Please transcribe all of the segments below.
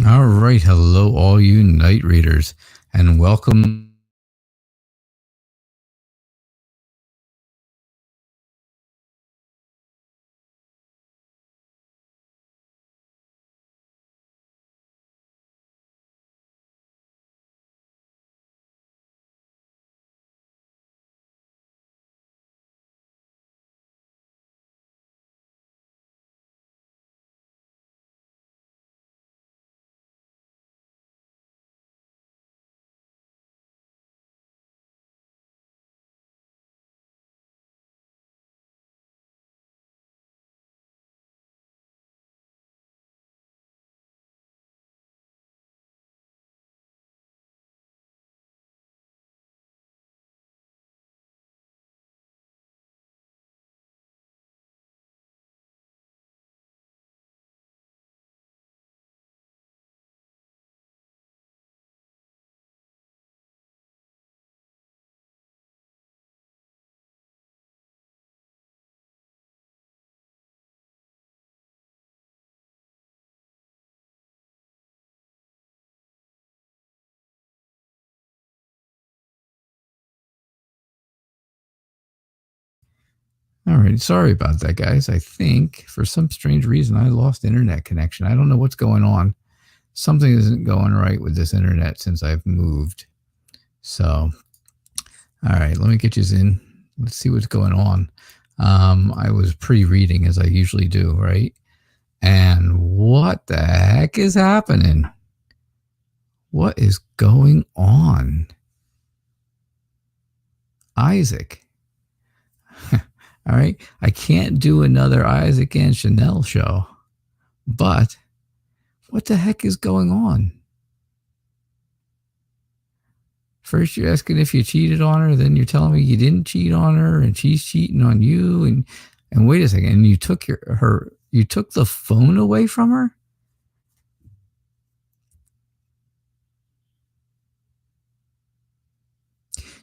All right. Hello, all you night readers, and welcome. All right. Sorry about that, guys. I think for some strange reason I lost internet connection. I don't know what's going on. Something isn't going right with this internet since I've moved. So, all right, let me get you in. Let's see what's going on. I was pre-reading as I usually do, right? And what the heck is happening? What is going on? Isaac. All right. I can't do another Isaac and Chanel show, but what the heck is going on? First, you're asking if you cheated on her. Then you're telling me you didn't cheat on her and she's cheating on you. And wait a second. And you took you took the phone away from her?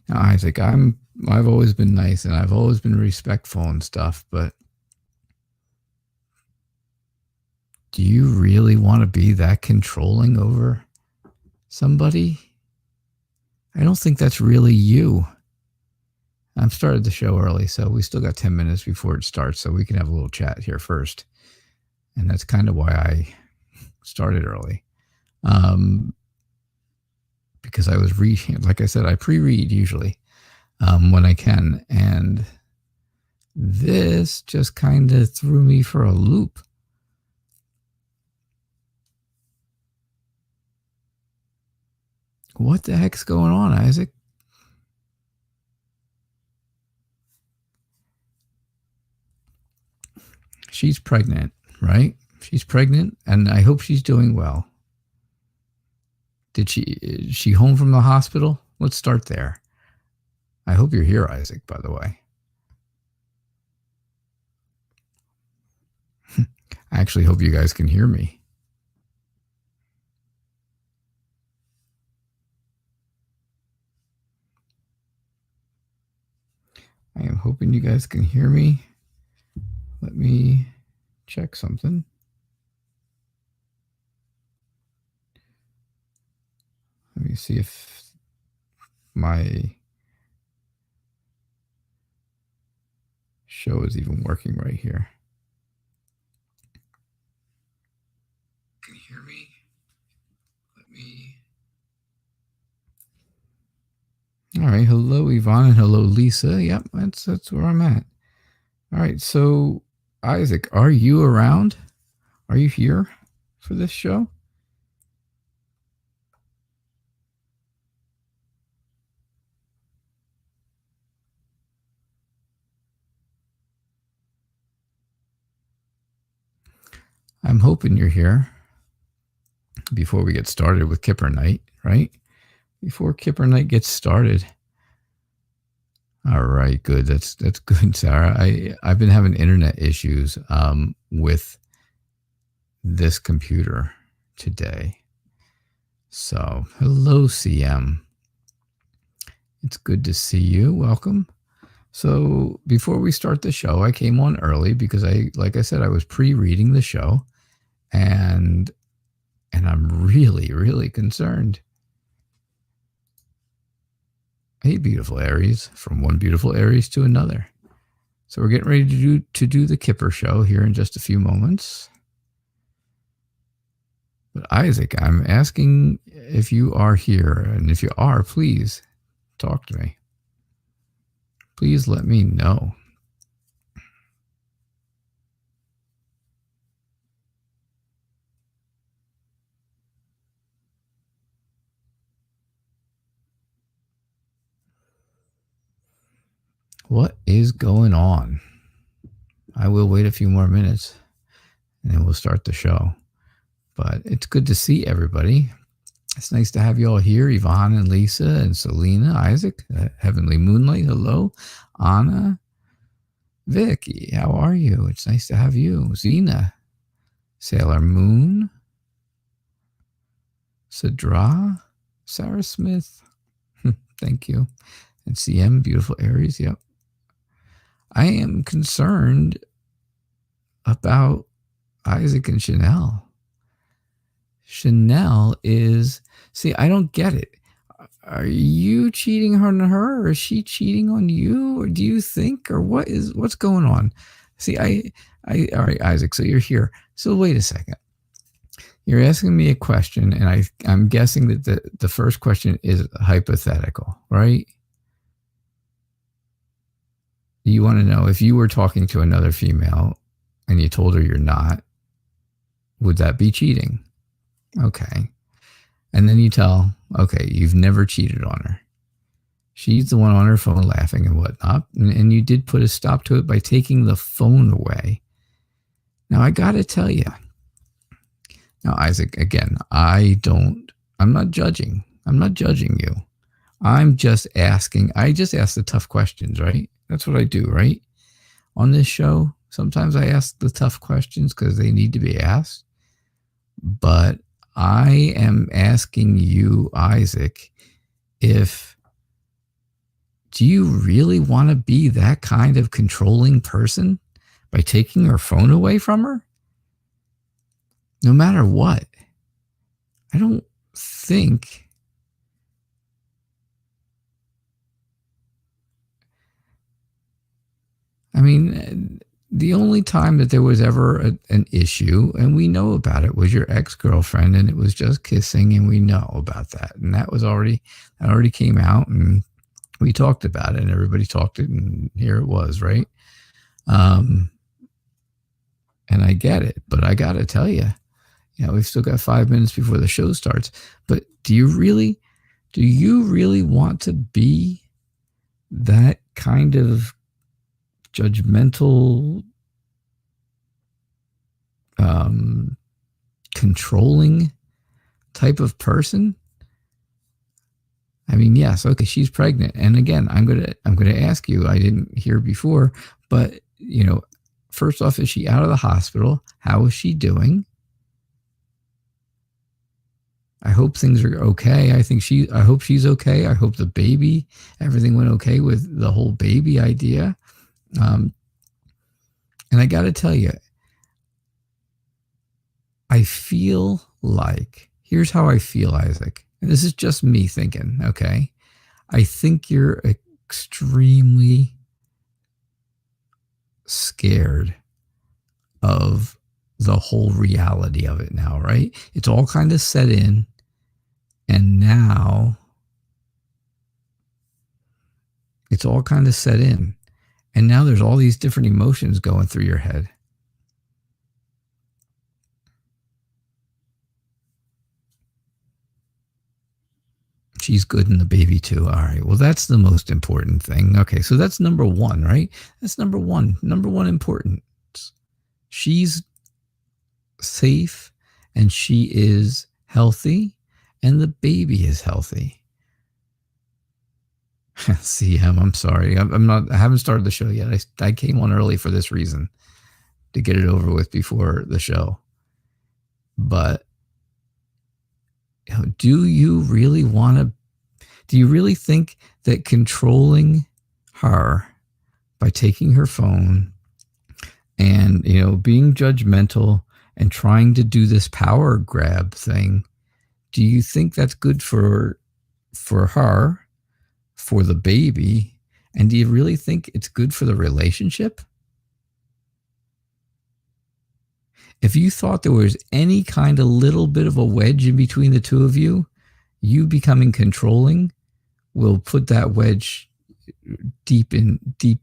Now, Isaac, I've always been nice and I've always been respectful and stuff, but do you really want to be that controlling over somebody? I don't think that's really you. I've started the show early, so we still got 10 minutes before it starts, so we can have a little chat here first. And that's kind of why I started early. Because I was like I said, I pre-read usually when I can. And this just kind of threw me for a loop. What the heck's going on, Isaac? She's pregnant, right? She's pregnant, and I hope she's doing well. Is she home from the hospital? Let's start there. I hope you're here, Isaac, by the way. I actually hope you guys can hear me. I am hoping you guys can hear me. Let me check something. Let me see if my show is even working right here. Can you hear me? Let me. All right. Hello, Yvonne, and hello, Lisa. Yep, that's where I'm at. All right. So, Isaac, are you around? Are you here for this show? I'm hoping you're here before we get started with Kipper Night, right? Before Kipper Night gets started. All right, good. That's good, Sarah. I've been having internet issues with this computer today. So, hello, CM. It's good to see you. Welcome. So, before we start the show, I came on early because like I said, I was pre-reading the show, and And I'm really, really concerned. Hey, beautiful Aries, from one beautiful Aries to another. So we're getting ready to do the Kipper show here in just a few moments. But Isaac, I'm asking if you are here, and if you are, please talk to me. Please let me know. What is going on? I will wait a few more minutes and then we'll start the show. But it's good to see everybody. It's nice to have you all here. Yvonne and Lisa and Selena, Isaac, Heavenly Moonlight, hello. Anna, Vicky, how are you? It's nice to have you. Zena, Sailor Moon, Sadra, Sarah Smith, thank you. And CM, beautiful Aries, yep. I am concerned about Isaac and Chanel. Chanel is, see, I don't get it. Are you cheating on her, or is she cheating on you, or do you think, or what's going on? See, all right, Isaac, so you're here. So wait a second. You're asking me a question, and I'm guessing that the first question is hypothetical, right? You want to know if you were talking to another female and you told her you're not, would that be cheating? Okay. And then you tell, okay, you've never cheated on her. She's the one on her phone laughing and whatnot. And you did put a stop to it by taking the phone away. Now, I got to tell you. Now, Isaac, again, I'm not judging. I'm not judging you. I'm just asking. I just ask the tough questions, right? That's what I do, right? On this show, sometimes I ask the tough questions because they need to be asked. But I am asking you, Isaac, do you really want to be that kind of controlling person by taking her phone away from her? No matter what. I don't think. I mean, the only time that there was ever an issue, and we know about it, was your ex-girlfriend, and it was just kissing, and we know about that. And that already came out, and we talked about it, and everybody talked it, and here it was, right? And I get it, but I got to tell you, we've still got 5 minutes before the show starts. But do you really want to be that kind of judgmental, controlling type of person? I mean, yes, okay, she's pregnant, and again, I'm gonna ask you. I didn't hear before, but first off, is she out of the hospital? How is she doing? I hope things are okay. I hope she's okay. I hope the baby, everything went okay with the whole baby idea. And I got to tell you, I feel like, here's how I feel, Isaac. And this is just me thinking, okay? I think you're extremely scared of the whole reality of it now, right? It's all kind of set in. And now it's all kind of set in. And now there's all these different emotions going through your head. She's good in the baby too. All right. Well, that's the most important thing. Okay. So that's number one, right? That's number one. Number one important. She's safe and she is healthy and the baby is healthy. CM, I'm sorry. I haven't started the show yet. I came on early for this reason, to get it over with before the show. But do you really think that controlling her by taking her phone and, being judgmental and trying to do this power grab thing, do you think that's good for her, for the baby? And do you really think it's good for the relationship? If you thought there was any kind of little bit of a wedge in between the two of you, you becoming controlling will put that wedge deep into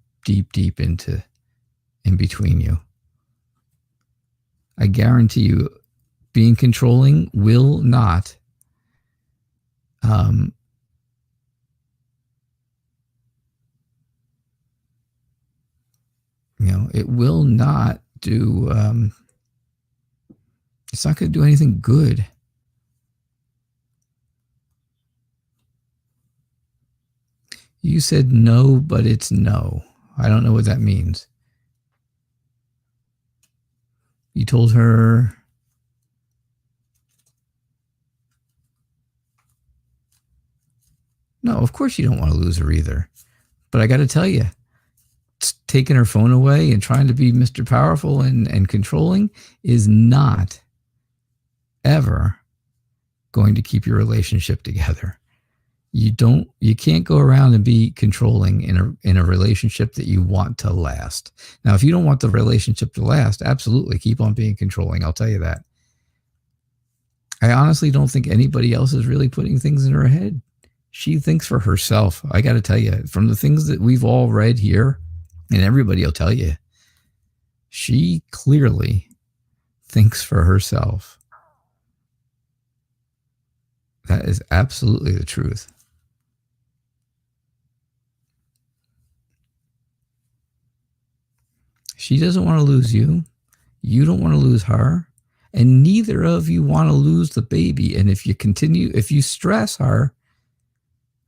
in between you. I guarantee you, being controlling will not it will not do, it's not going to do anything good. You said no, but it's no. I don't know what that means. You told her... No, of course you don't want to lose her either. But I got to tell you, taking her phone away and trying to be Mr. Powerful and controlling is not ever going to keep your relationship together. You can't go around and be controlling in a relationship that you want to last. Now, if you don't want the relationship to last, absolutely keep on being controlling. I'll tell you that. I honestly don't think anybody else is really putting things in her head. She thinks for herself. I got to tell you, from the things that we've all read here, and everybody will tell you, she clearly thinks for herself. That is absolutely the truth. She doesn't want to lose you. You don't want to lose her. And neither of you want to lose the baby. And if you stress her,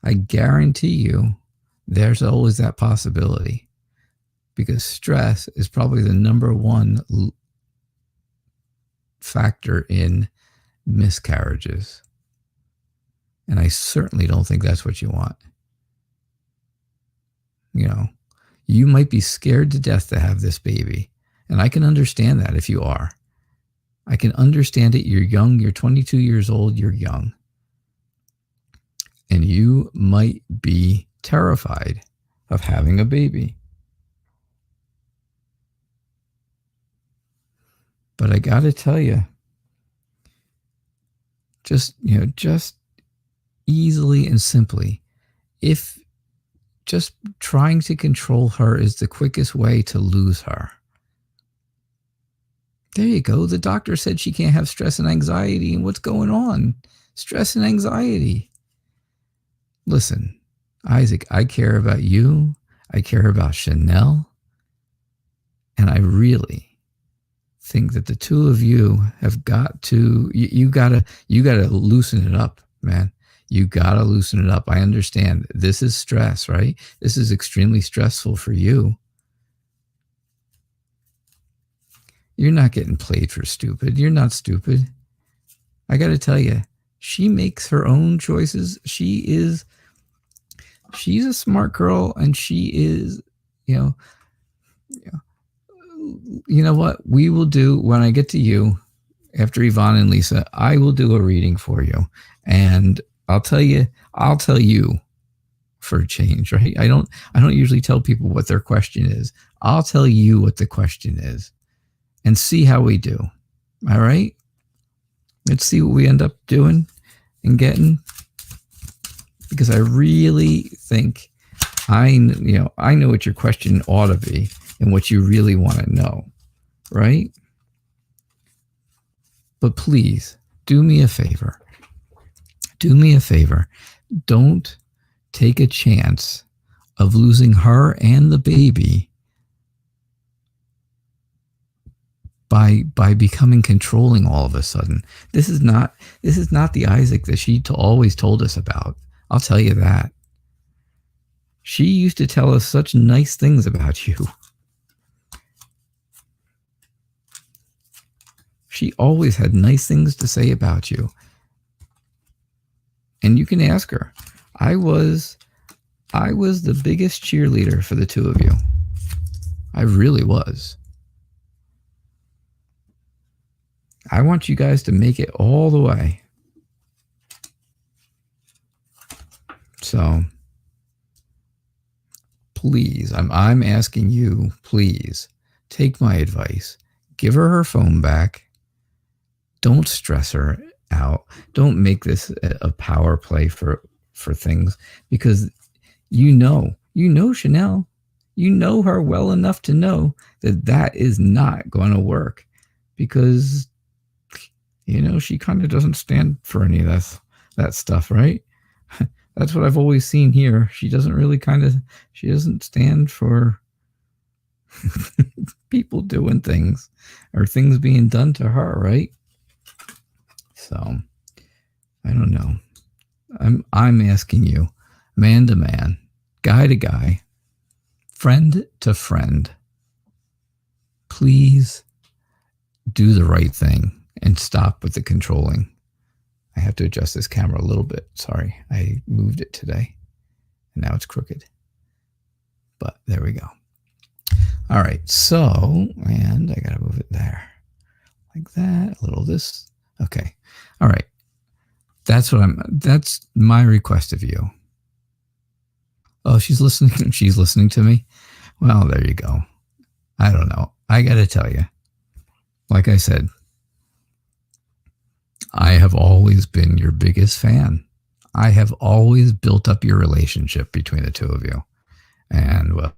I guarantee you there's always that possibility. Because stress is probably the number one factor in miscarriages. And I certainly don't think that's what you want. You might be scared to death to have this baby. And I can understand that if you are. I can understand it. You're young. You're 22 years old. You're young. And you might be terrified of having a baby. But I got to tell you, just easily and simply, if just trying to control her is the quickest way to lose her. There you go. The doctor said she can't have stress and anxiety. And what's going on? Stress and anxiety. Listen, Isaac, I care about you. I care about Chanel. And I really think that the two of you have got to, you gotta loosen it up, man. You gotta loosen it up. I understand this is stress, right? This is extremely stressful for you. You're not getting played for stupid. You're not stupid. I got to tell you, she makes her own choices. She's a smart girl, and she is, you know what we will do when I get to you after Yvonne and Lisa, I will do a reading for you. And I'll tell you for a change, right? I don't usually tell people what their question is. I'll tell you what the question is and see how we do. All right? Let's see what we end up doing and getting, because I really think I know what your question ought to be and what you really want to know, right? But please do me a favor. Do me a favor. Don't take a chance of losing her and the baby by becoming controlling all of a sudden. This is not the Isaac that she always told us about. I'll tell you that. She used to tell us such nice things about you. She always had nice things to say about you. And you can ask her. I was the biggest cheerleader for the two of you. I really was. I want you guys to make it all the way. So please, I'm asking you, please take my advice. Give her phone back. Don't stress her out. Don't make this a power play for things, because you know Chanel. You know her well enough to know that is not going to work, because she kind of doesn't stand for any of that stuff, right? That's what I've always seen here. She doesn't stand for people doing things or things being done to her, right? So I don't know. I'm asking you, man to man, guy to guy, friend to friend, please do the right thing and stop with the controlling. I have to adjust this camera a little bit. Sorry, I moved it today and now it's crooked. But there we go. All right, so, and I gotta move it there. Like that, a little this. Okay, all right. That's my request of you. Oh, she's listening. She's listening to me. Well, there you go. I don't know. I got to tell you, like I said, I have always been your biggest fan. I have always built up your relationship between the two of you. And well,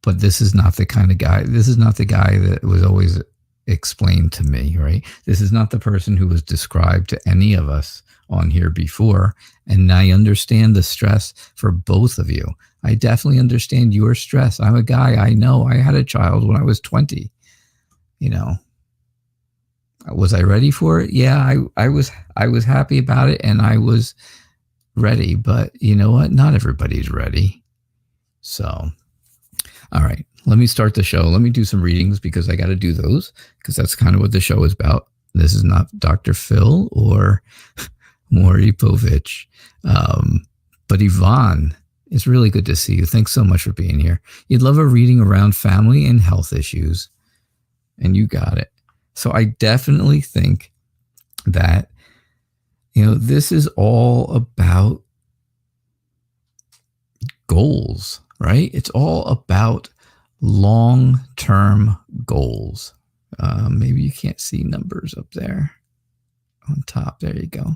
but this is not the kind of guy. This is not the guy that was always explained to me, right? This is not the person who was described to any of us on here before. And I understand the stress for both of you. I definitely understand your stress. I'm a guy. I know I had a child when I was 20. Was I ready for it? Yeah, I was happy about it and I was ready, but you know what? Not everybody's ready. So, all right, let me start the show. Let me do some readings because I got to do those because that's kind of what the show is about. This is not Dr. Phil or Maury Povich. But Yvonne, it's really good to see you. Thanks so much for being here. You'd love a reading around family and health issues, and you got it. So I definitely think that, this is all about goals, right? It's all about long-term goals. Maybe you can't see numbers up there on top. There you go.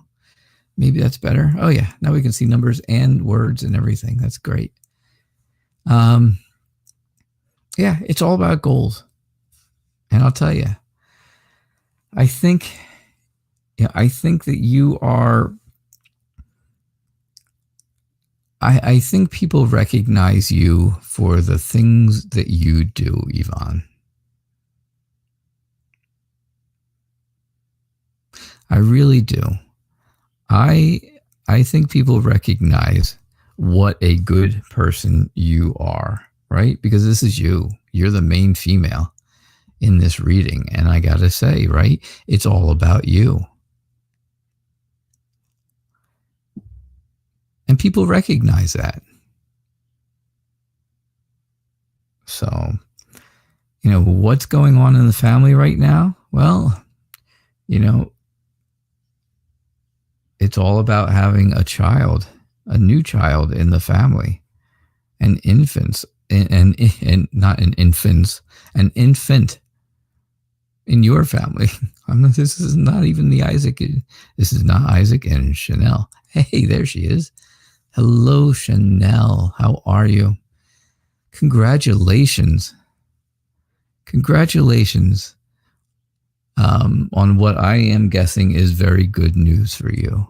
Maybe that's better. Oh yeah, now we can see numbers and words and everything. That's great. Yeah, it's all about goals. And I'll tell you, I think that you are, I think people recognize you for the things that you do, Yvonne. I really do. I think people recognize what a good person you are, right? Because this is you. You're the main female in this reading. And I got to say, right, it's all about you. And people recognize that. So, what's going on in the family right now? Well, it's all about having a child, a new child in the family, and infants, and not an infants, an infant in your family. This is not even the Isaac. This is not Isaac and Chanel. Hey, there she is. Hello, Chanel. How are you? Congratulations. Congratulations on what I am guessing is very good news for you.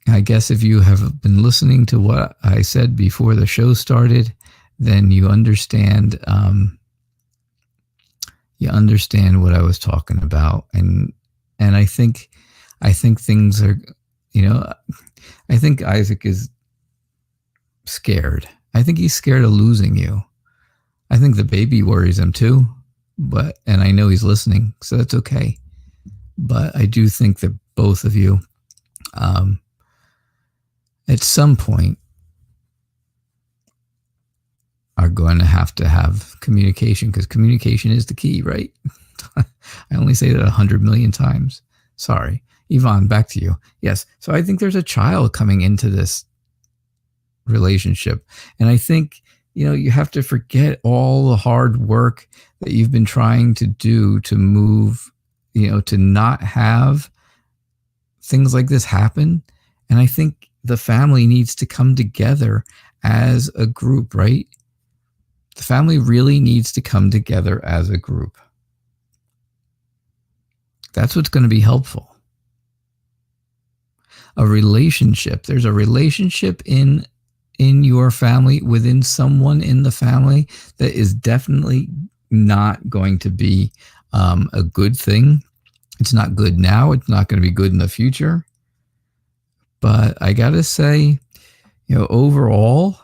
I guess if you have been listening to what I said before the show started, then you understand what I was talking about. And I think things are, I think Isaac is scared. I think he's scared of losing you. I think the baby worries him too, and I know he's listening, so that's okay. But I do think that both of you, at some point, are going to have communication, because communication is the key, right? I only say that 100 million times. Sorry. Yvonne, back to you. Yes. So I think there's a child coming into this relationship. And I think, you have to forget all the hard work that you've been trying to do to move, to not have things like this happen. And I think the family needs to come together as a group, right? The family really needs to come together as a group. That's what's going to be helpful. A relationship. There's a relationship in your family, within someone in the family, that is definitely not going to be a good thing. It's not good now. It's not going to be good in the future. But I got to say, overall,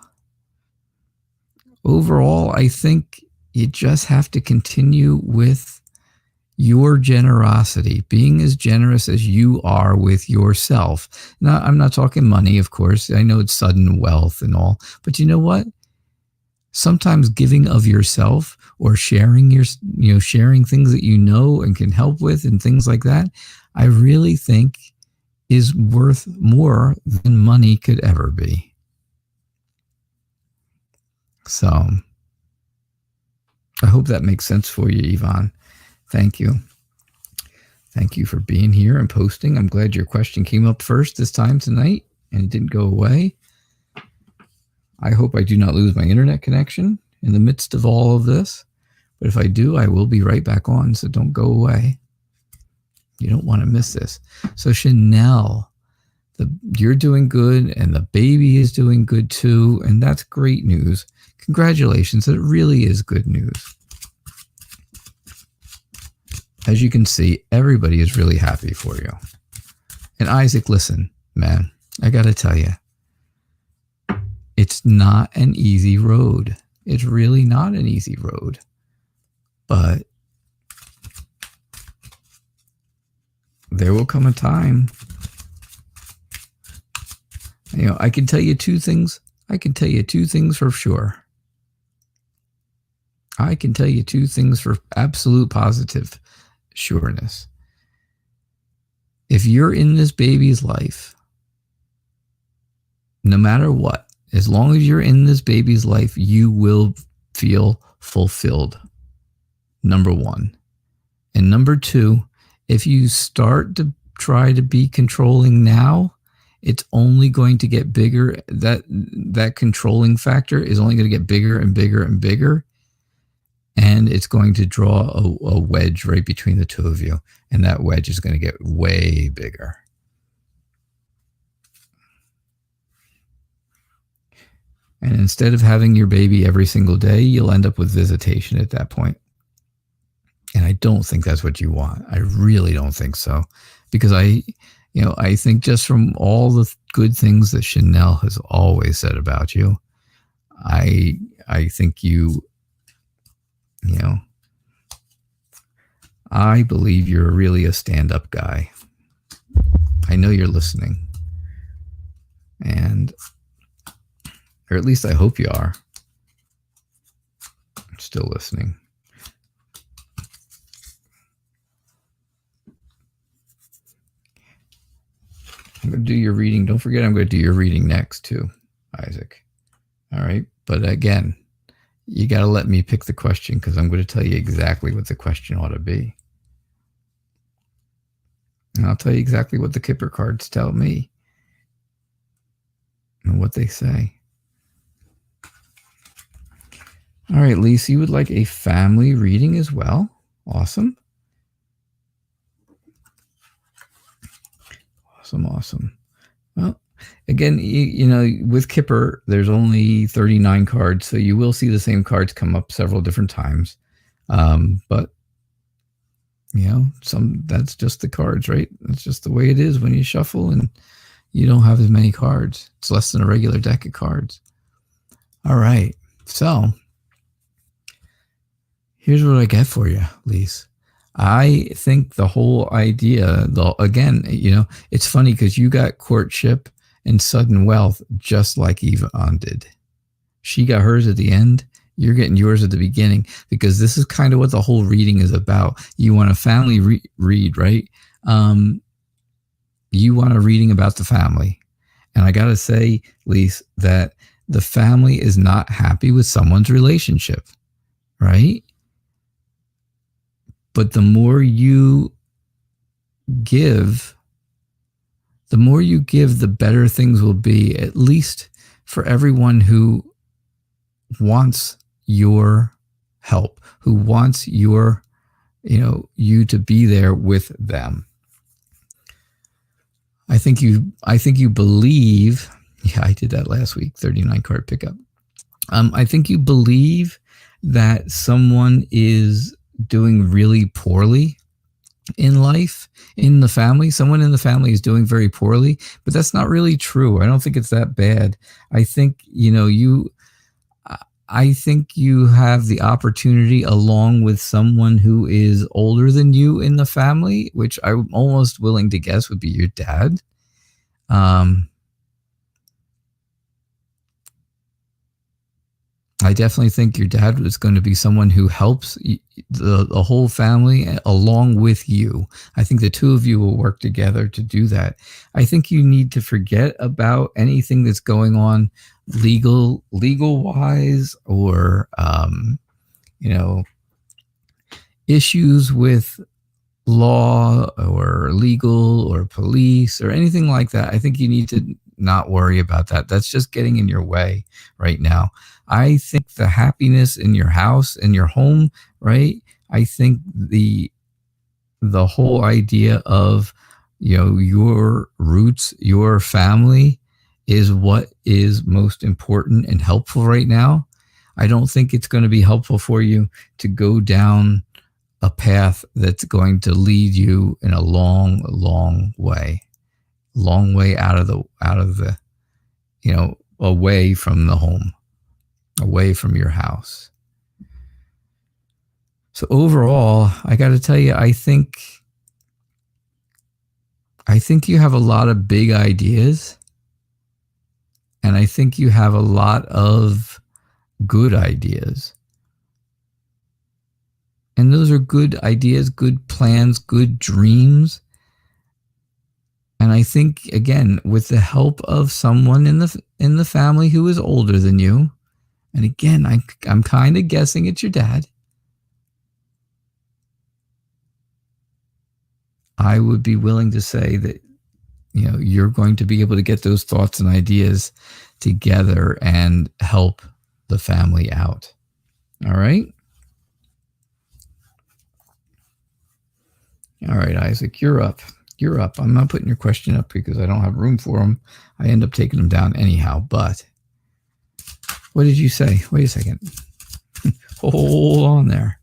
I think you just have to continue with your generosity, being as generous as you are with yourself. Now, I'm not talking money, of course. I know it's sudden wealth and all, but you know what? Sometimes giving of yourself, or sharing sharing things that and can help with and things like that, I really think is worth more than money could ever be. So I hope that makes sense for you, Yvonne. Thank you. Thank you for being here and posting. I'm glad your question came up first this time tonight and didn't go away. I hope I do not lose my internet connection in the midst of all of this. But if I do, I will be right back on, so don't go away. You don't want to miss this. So Chanel, you're doing good, and the baby is doing good too, and that's great news. Congratulations. It really is good news. As you can see, everybody is really happy for you. And Isaac, listen, man, I got to tell you, it's not an easy road. It's really not an easy road. But there will come a time. I can tell you two things. I can tell you two things for sure. I can tell you two things for absolute positive sureness. If you're in this baby's life, no matter what, as long as you're in this baby's life, you will feel fulfilled. Number one. And number two, if you start to try to be controlling now, it's only going to get bigger. That controlling factor is only going to get bigger and bigger and bigger. And it's going to draw a wedge right between the two of you. And that wedge is going to get way bigger. And instead of having your baby every single day, you'll end up with visitation at that point. And I don't think that's what you want. I really don't think so. Because I think just from all the good things that Chanel has always said about you, I think I believe you're really a stand-up guy. I know you're listening. Or at least I hope you are. I'm still listening. I'm going to do your reading. Don't forget, I'm going to do your reading next too, Isaac. All right. But again, you got to let me pick the question, because I'm going to tell you exactly what the question ought to be. And I'll tell you exactly what the Kipper cards tell me and what they say. All right, Lisa, you would like a family reading as well. Awesome. Awesome. Well, again, with Kipper, there's only 39 cards, so you will see the same cards come up several different times. But that's just the cards, right? That's just the way it is when you shuffle and you don't have as many cards. It's less than a regular deck of cards. All right, so here's what I get for you, Lise. I think the whole idea, it's funny because you got courtship and sudden wealth just like Yvonne did. She got hers at the end, You're getting yours at the beginning, because this is kind of what the whole reading is about. You want a family read, right? You want a reading about the family. And I got to say, Lise, that the family is not happy with someone's relationship, right? But the more you give, the better things will be, at least for everyone who wants your help, who wants your, you to be there with them. I think you believe, yeah, I did that last week, 39 card pickup. I think you believe that someone is doing really poorly in life, in the family. Someone in the family is doing very poorly, but that's not really true. I don't think it's that bad. I think, I think you have the opportunity, along with someone who is older than you in the family, which I'm almost willing to guess would be your dad. I definitely think your dad is going to be someone who helps the whole family along with you. I think the two of you will work together to do that. I think you need to forget about anything that's going on legal wise, or issues with law or legal or police or anything like that. I think you need to not worry about that. That's just getting in your way right now. I think the happiness in your house, in your home, right? I think the whole idea of, your roots, your family is what is most important and helpful right now. I don't think it's going to be helpful for you to go down a path that's going to lead you in a long way out of the, away from the home, away from your house. So overall, I got to tell you, I think you have a lot of big ideas, and I think you have a lot of good ideas. And those are good ideas, good plans, good dreams. And I think, again, with the help of someone in the family who is older than you, and again, I'm kind of guessing it's your dad, I would be willing to say that, you're going to be able to get those thoughts and ideas together and help the family out. All right? All right, Isaac, you're up. You're up. I'm not putting your question up because I don't have room for them. I end up taking them down anyhow. But what did you say? Wait a second. Hold on there.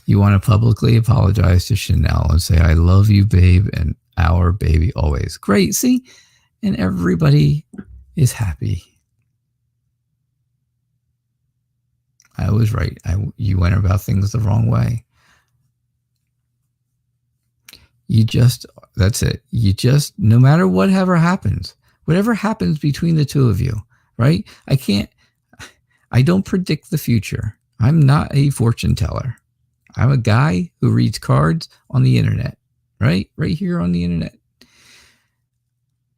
You want to publicly apologize to Chanel and say, I love you, babe, and our baby always. Great. See? And everybody is happy. I was right. You went about things the wrong way. That's it. No matter whatever happens between the two of you, right? I don't predict the future. I'm not a fortune teller. I'm a guy who reads cards on the internet, right? Right here on the internet.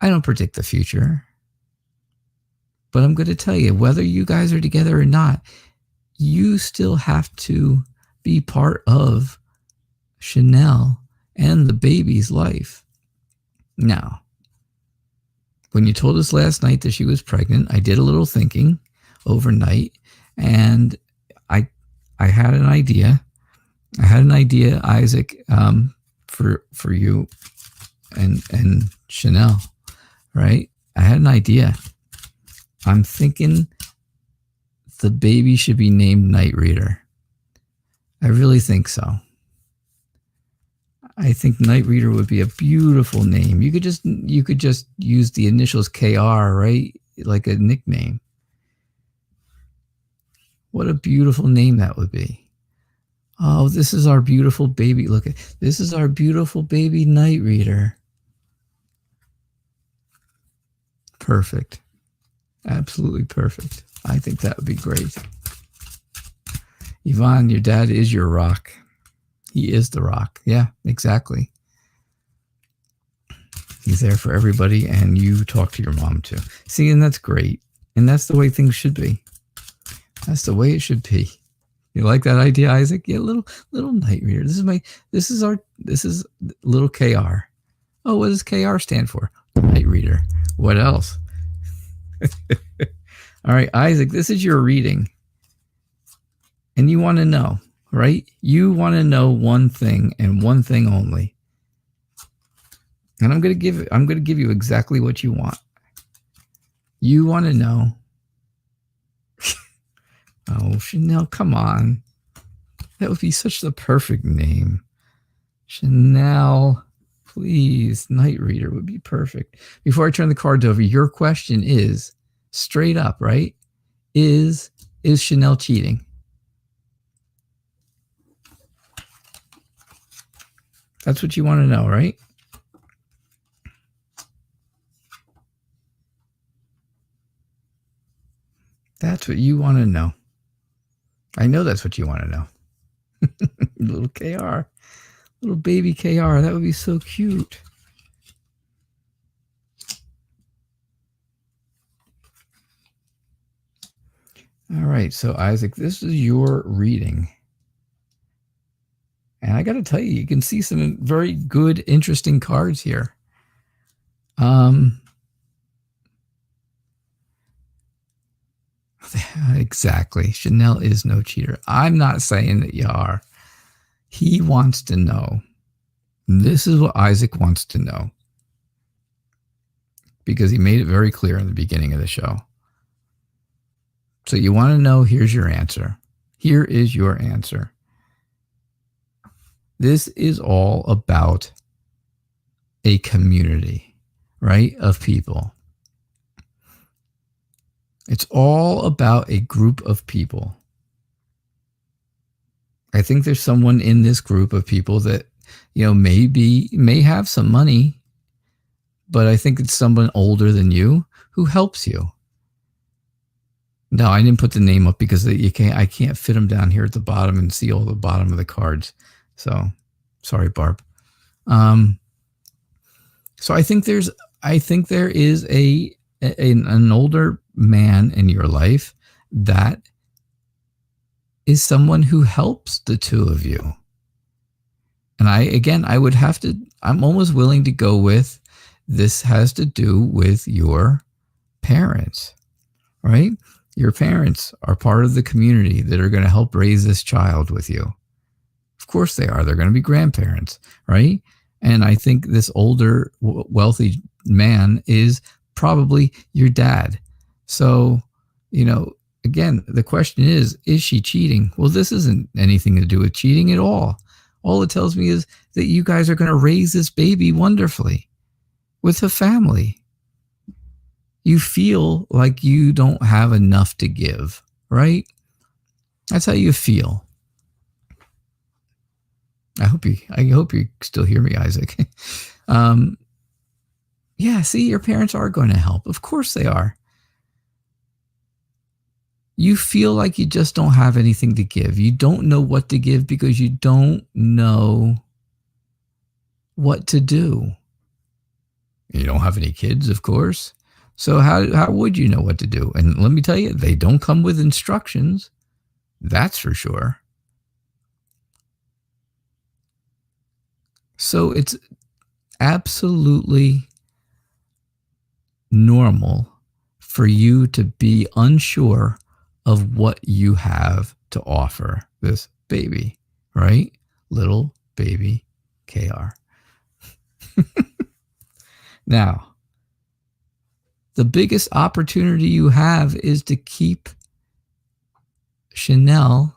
I don't predict the future. But I'm going to tell you, whether you guys are together or not, you still have to be part of Chanel and the baby's life. Now, when you told us last night that she was pregnant, I did a little thinking overnight, and I had an idea. Isaac, for you and Chanel, right? I had an idea. I'm thinking the baby should be named Night Reader. I really think so. I think Night Reader would be a beautiful name. You could just use the initials KR, right? Like a nickname. What a beautiful name that would be. Oh, this is our beautiful baby. Look at this is our beautiful baby Night Reader. Perfect. Absolutely perfect. I think that would be great. Yvonne, your dad is your rock. He is the rock. Yeah, exactly. He's there for everybody, and you talk to your mom too. See, and that's great. And that's the way things should be. That's the way it should be. You like that idea, Isaac? Yeah, little night reader. This is little KR. Oh, what does KR stand for? Night reader. What else? All right, Isaac, this is your reading. And you want to know, right? You want to know one thing and one thing only. And I'm going to give you exactly what you want. You want to know. Oh, Chanel, come on. That would be such the perfect name. Chanel, please. Night reader would be perfect. Before I turn the cards over, your question is straight up, right? Is Chanel cheating? That's what you want to know, right? That's what you want to know. I know that's what you want to know. Little KR. Little baby KR. That would be so cute. All right. So, Isaac, this is your reading. And I got to tell you, you can see some very good, interesting cards here. Exactly. Chanel is no cheater. I'm not saying that you are. He wants to know. This is what Isaac wants to know. Because he made it very clear in the beginning of the show. So you want to know, here's your answer. Here is your answer. This is all about a community, right, of people. It's all about a group of people. I think there's someone in this group of people that, may have some money, but I think it's someone older than you who helps you. No, I didn't put the name up because I can't fit them down here at the bottom and see all the bottom of the cards. So, sorry, Barb. So I think there is an older man in your life that is someone who helps the two of you. And I'm almost willing to go with, this has to do with your parents, right? Your parents are part of the community that are going to help raise this child with you. Of course they are. They're going to be grandparents, right? And I think this older, wealthy man is probably your dad. So, again, the question is she cheating? Well, this isn't anything to do with cheating at all. All it tells me is that you guys are going to raise this baby wonderfully with a family. You feel like you don't have enough to give, right? That's how you feel. I hope you still hear me, Isaac. Yeah, see, your parents are going to help. Of course they are. You feel like you just don't have anything to give. You don't know what to give because you don't know what to do. You don't have any kids, of course. So how would you know what to do? And let me tell you, they don't come with instructions. That's for sure. So it's absolutely normal for you to be unsure of what you have to offer this baby, right? Little baby KR. Now, the biggest opportunity you have is to keep Chanel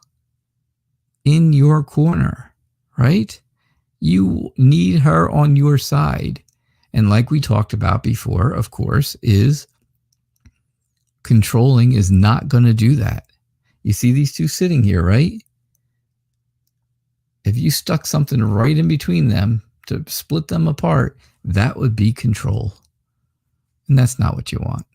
in your corner, right? You need her on your side. And like we talked about before, of course, is controlling is not going to do that. You see these two sitting here, right? If you stuck something right in between them to split them apart, that would be control. And that's not what you want.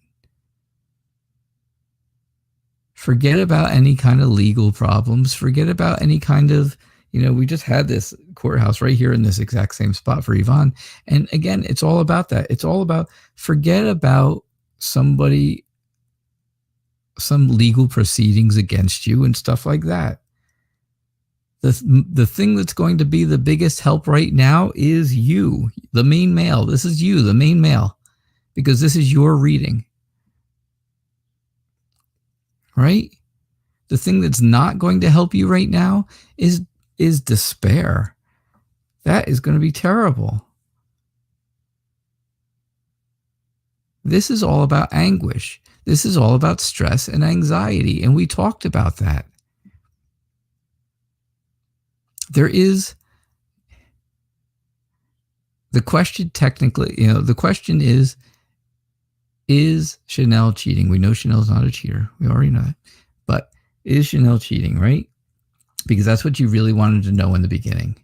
Forget about any kind of legal problems. Forget about any kind of, we just had this courthouse right here in this exact same spot for Yvonne. And again, it's all about that. It's all about, forget about somebody, some legal proceedings against you and stuff like that. The thing that's going to be the biggest help right now is you, the main male. This is you, the main male, because this is your reading. Right? The thing that's not going to help you right now is despair. That is going to be terrible. This is all about anguish. This is all about stress and anxiety, and we talked about that. There is the question technically, the question is Chanel cheating? We know Chanel's not a cheater. We already know that. But is Chanel cheating, right? Because that's what you really wanted to know in the beginning.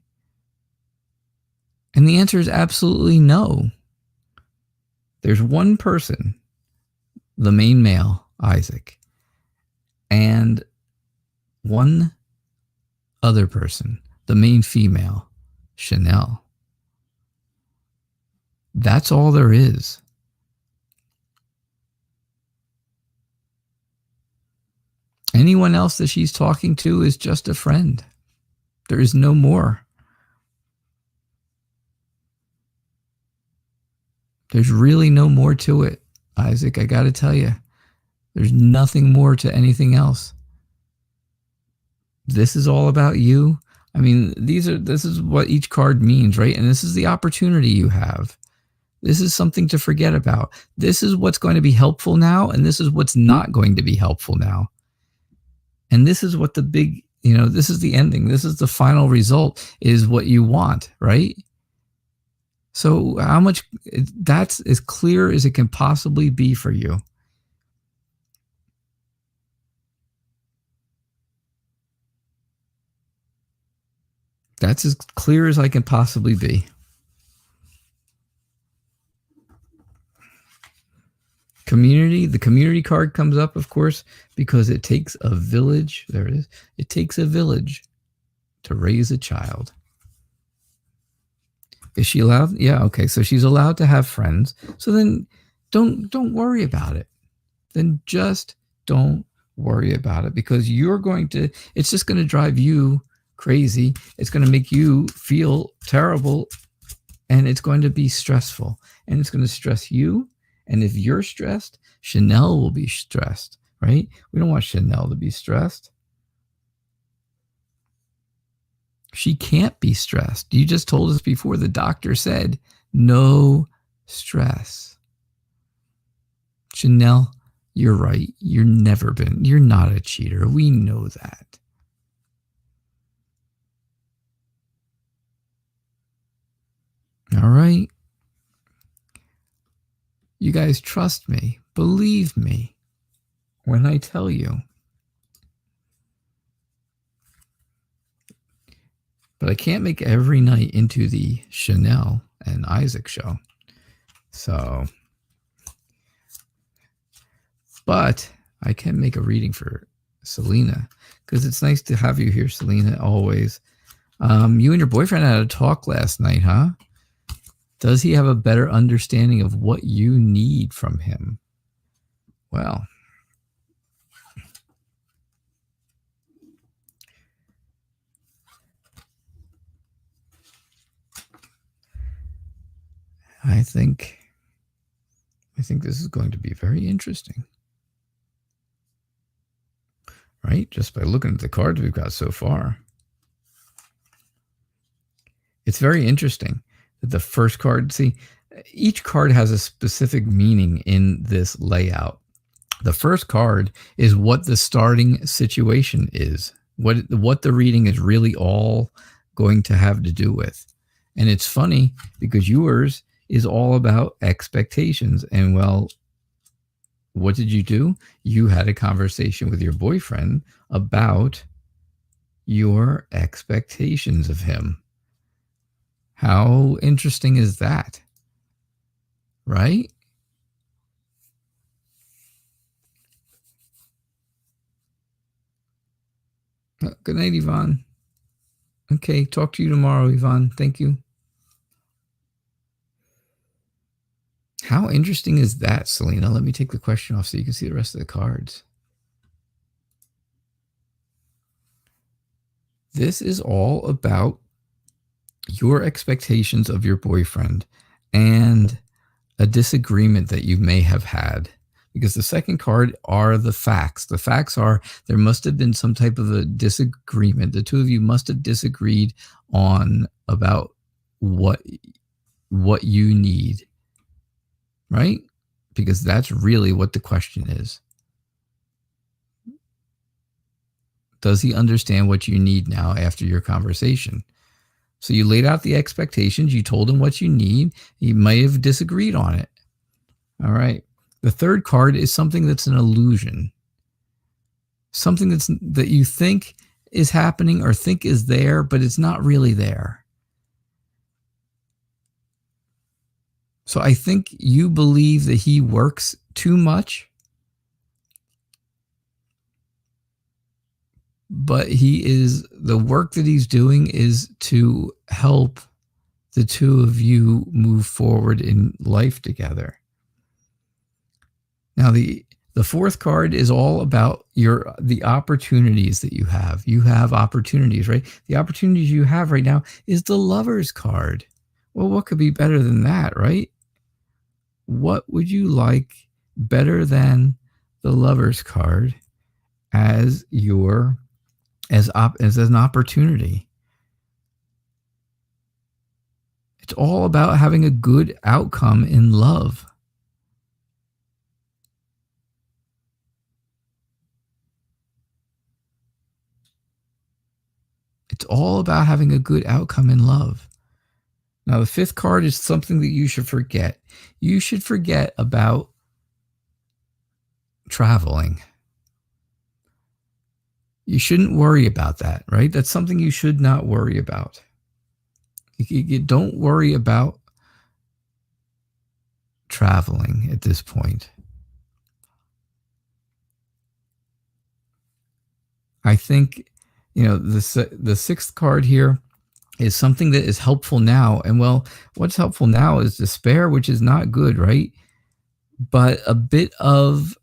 And the answer is absolutely no. There's one person, the main male, Isaac, and one other person, the main female, Chanel. That's all there is. Anyone else that she's talking to is just a friend. There is no more. There's really no more to it, Isaac. I got to tell you, there's nothing more to anything else. This is all about you. I mean, this is what each card means, right? And this is the opportunity you have. This is something to forget about. This is what's going to be helpful now, and this is what's not going to be helpful now. And this is what the big, this is the ending. This is the final result, is what you want, right? So how much, that's as clear as it can possibly be for you. That's as clear as I can possibly be. Community, the community card comes up, of course, because it takes a village. There it is. It takes a village to raise a child. Is she allowed? Yeah, okay. So she's allowed to have friends. So then don't worry about it. Then just don't worry about it, because it's just going to drive you crazy. It's going to make you feel terrible, and it's going to be stressful, and it's going to stress you. And if you're stressed, Chanel will be stressed, right? We don't want Chanel to be stressed. She can't be stressed. You just told us before, the doctor said, no stress. Chanel, you're right. You're not a cheater. We know that. All right. You guys trust me. Believe me when I tell you. But I can't make every night into the Chanel and Isaac show. So, but I can make a reading for Selena, because it's nice to have you here, Selena, always. You and your boyfriend had a talk last night, huh? Does he have a better understanding of what you need from him? Well, I think this is going to be very interesting. Right? Just by looking at the cards we've got so far. It's very interesting that the first card, see, each card has a specific meaning in this layout. The first card is what the starting situation is, what the reading is really all going to have to do with. And it's funny because yours is all about expectations. And well, what did you do? You had a conversation with your boyfriend about your expectations of him. How interesting is that? Right? Good night, Yvonne. Okay, talk to you tomorrow, Yvonne. Thank you. How interesting is that, Selena? Let me take the question off so you can see the rest of the cards. This is all about your expectations of your boyfriend and a disagreement that you may have had. Because the second card are the facts. The facts are there must have been some type of a disagreement. The two of you must have disagreed on about what you need, right? Because that's really what the question is. Does he understand what you need now after your conversation? So you laid out the expectations. You told him what you need. He may have disagreed on it. All right. The third card is something that's an illusion. Something that you think is happening or think is there, but it's not really there. So I think you believe that he works too much, but the work that he's doing is to help the two of you move forward in life together. Now, the fourth card is all about the opportunities that you have. You have opportunities, right? The opportunities you have right now is the Lover's card. Well, what could be better than that, right? What would you like better than the Lover's card as an opportunity? It's all about having a good outcome in love. It's all about having a good outcome in love. Now, the fifth card is something that you should forget. You should forget about traveling. You shouldn't worry about that, right? That's something you should not worry about. You don't worry about traveling at this point. I think, the sixth card here is something that is helpful now. And well, what's helpful now is despair, which is not good, right? But a bit of,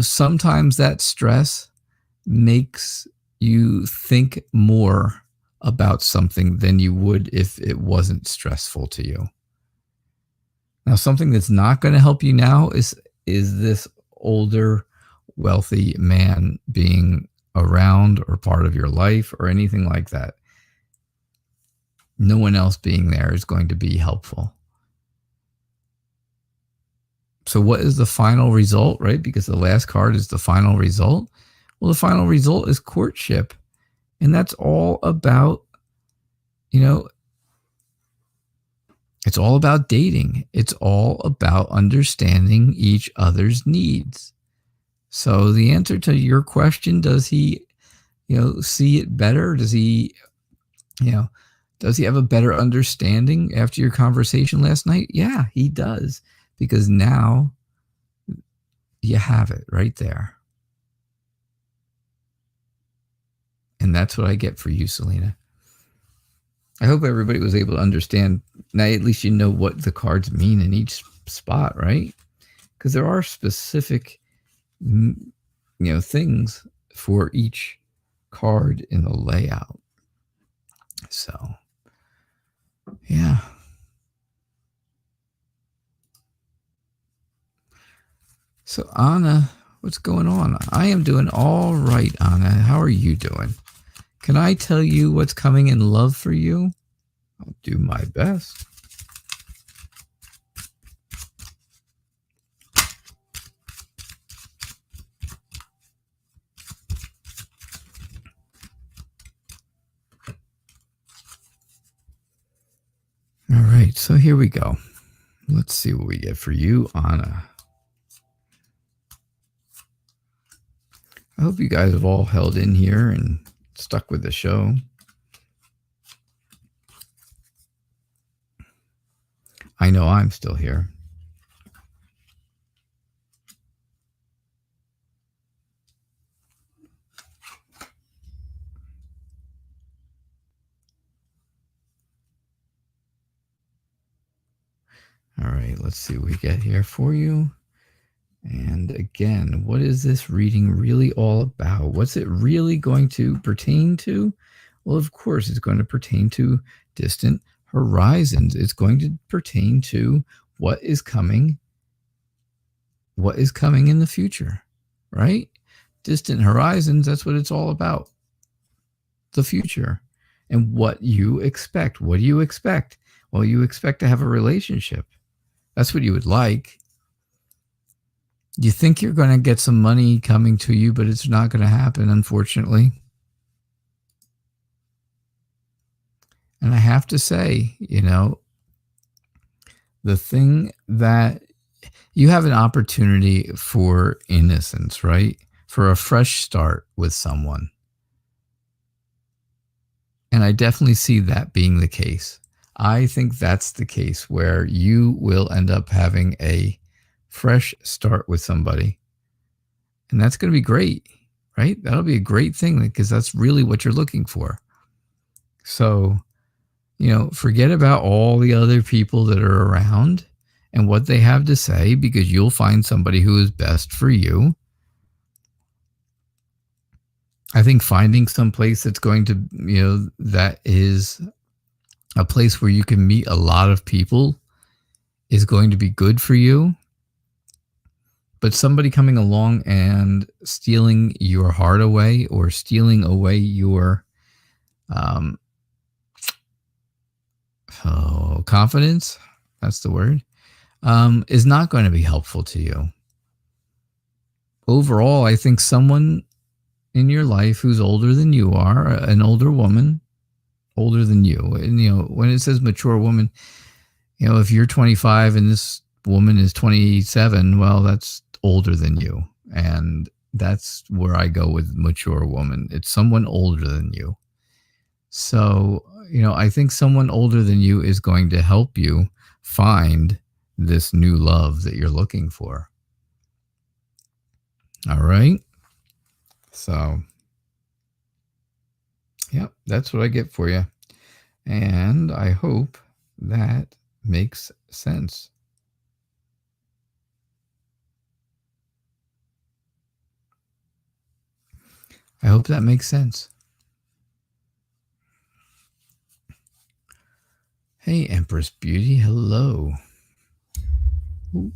sometimes that stress makes you think more about something than you would if it wasn't stressful to you. Now, something that's not going to help you now is this older, wealthy man being around or part of your life or anything like that. No one else being there is going to be helpful. So what is the final result, right? Because the last card is the final result. Well, the final result is courtship. And that's all about, it's all about dating. It's all about understanding each other's needs. So the answer to your question, does he, see it better? Does he, does he have a better understanding after your conversation last night? Yeah, he does. Because now you have it right there. And that's what I get for you, Selena. I hope everybody was able to understand. Now, at least you know what the cards mean in each spot, right? Because there are specific, things for each card in the layout. So, yeah. So, Anna, what's going on? I am doing all right, Anna. How are you doing? Can I tell you what's coming in love for you? I'll do my best. All right, so here we go. Let's see what we get for you, Anna. I hope you guys have all held in here and stuck with the show. I know I'm still here. All right, let's see what we get here for you. And again, what is this reading really all about? What's it really going to pertain to? Well, of course, it's going to pertain to distant horizons. It's going to pertain to what is coming in the future, right? Distant horizons, that's what it's all about. The future and what you expect. What do you expect? Well, you expect to have a relationship. That's what you would like. You think you're going to get some money coming to you, but it's not going to happen, unfortunately. And I have to say, the thing that you have an opportunity for innocence, right? For a fresh start with someone. And I definitely see that being the case. I think that's the case where you will end up having a fresh start with somebody. And that's going to be great, right? That'll be a great thing because that's really what you're looking for. So, forget about all the other people that are around and what they have to say, because you'll find somebody who is best for you. I think finding some place that's going to, that is a place where you can meet a lot of people is going to be good for you. But somebody coming along and stealing your heart away or stealing away your confidence, that's the word, is not going to be helpful to you. Overall, I think someone in your life who's older than you are, an older woman, older than you, and when it says mature woman, if you're 25 and this woman is 27, well, that's older than you. And that's where I go with mature woman. It's someone older than you. So, I think someone older than you is going to help you find this new love that you're looking for. All right. So, yep, that's what I get for you. And I hope that makes sense. I hope that makes sense. Hey, Empress Beauty. Hello. Ooh.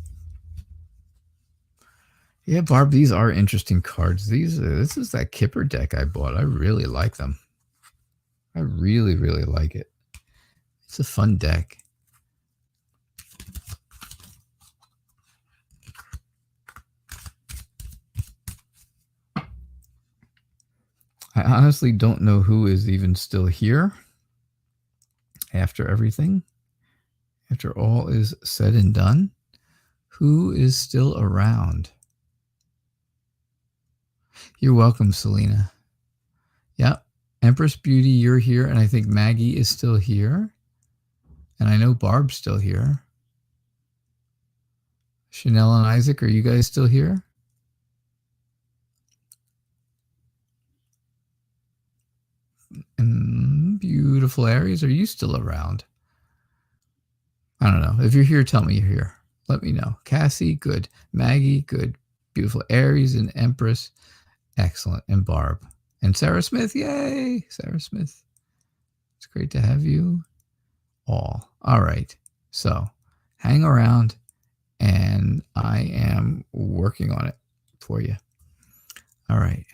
Yeah, Barb, these are interesting cards. This is that Kipper deck I bought. I really like them. I really, really like it. It's a fun deck. I honestly don't know who is even still here after everything. After all is said and done, who is still around? You're welcome, Selena. Yeah, Empress Beauty, you're here, and I think Maggie is still here. And I know Barb's still here. Chanel and Isaac, are you guys still here? And beautiful Aries, are you still around? I don't know. If you're here, tell me you're here. Let me know. Cassie, good. Maggie, good. Beautiful Aries and Empress, excellent. And Barb. And Sarah Smith, yay! Sarah Smith. It's great to have you all. All right. So hang around, and I am working on it for you. All right.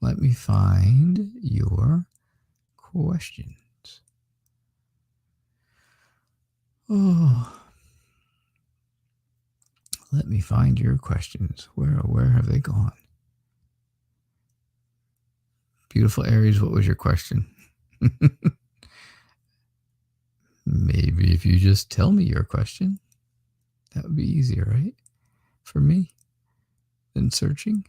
Let me find your questions. Oh, let me find your questions. Where have they gone? Beautiful Aries, what was your question? Maybe if you just tell me your question, that would be easier, right? For me, than searching.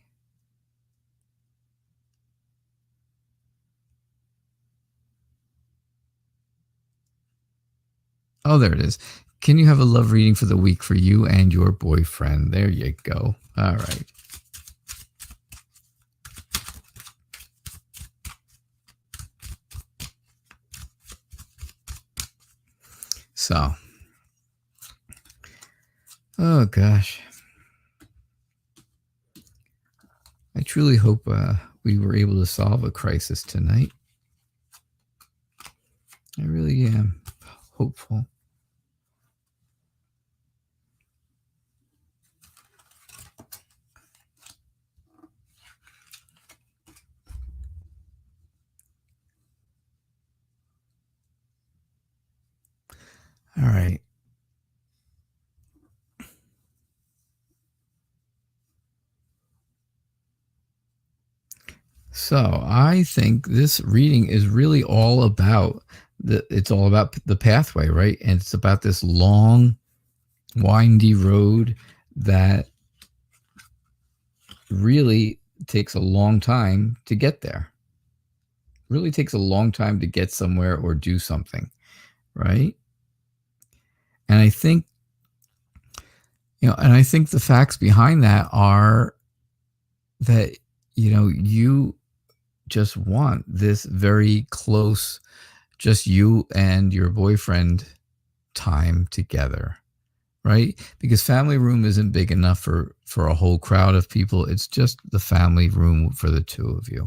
Oh, there it is. Can you have a love reading for the week for you and your boyfriend? There you go. All right. So, Oh, gosh. I truly hope we were able to solve a crisis tonight. I really am hopeful. All right. So I think this reading is really all about it's all about the pathway, right? And it's about this long, windy road that really takes a long time to get there. Really takes a long time to get somewhere or do something, right? And I think, and I think the facts behind that are that, you just want this very close, just you and your boyfriend time together, right? Because family room isn't big enough for a whole crowd of people. It's just the family room for the two of you.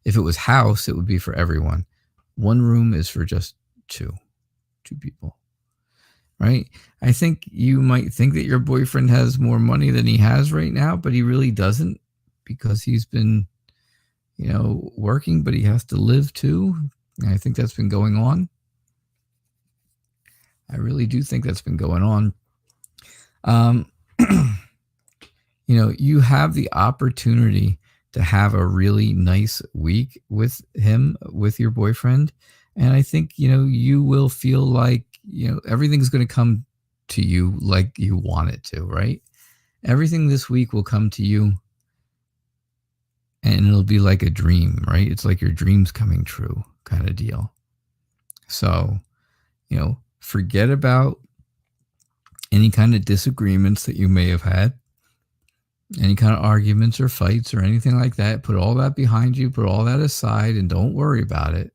If it was house, it would be for everyone. One room is for just two people, right? I think you might think that your boyfriend has more money than he has right now, but he really doesn't, because he's been, working, but he has to live too. And I think that's been going on. I really do think that's been going on. You have the opportunity to have a really nice week with him, with your boyfriend. And I think, you will feel like, everything's going to come to you like you want it to, right? Everything this week will come to you and it'll be like a dream, right? It's like your dream's coming true kind of deal. So, forget about any kind of disagreements that you may have had, any kind of arguments or fights or anything like that. Put all that behind you, put all that aside, and don't worry about it.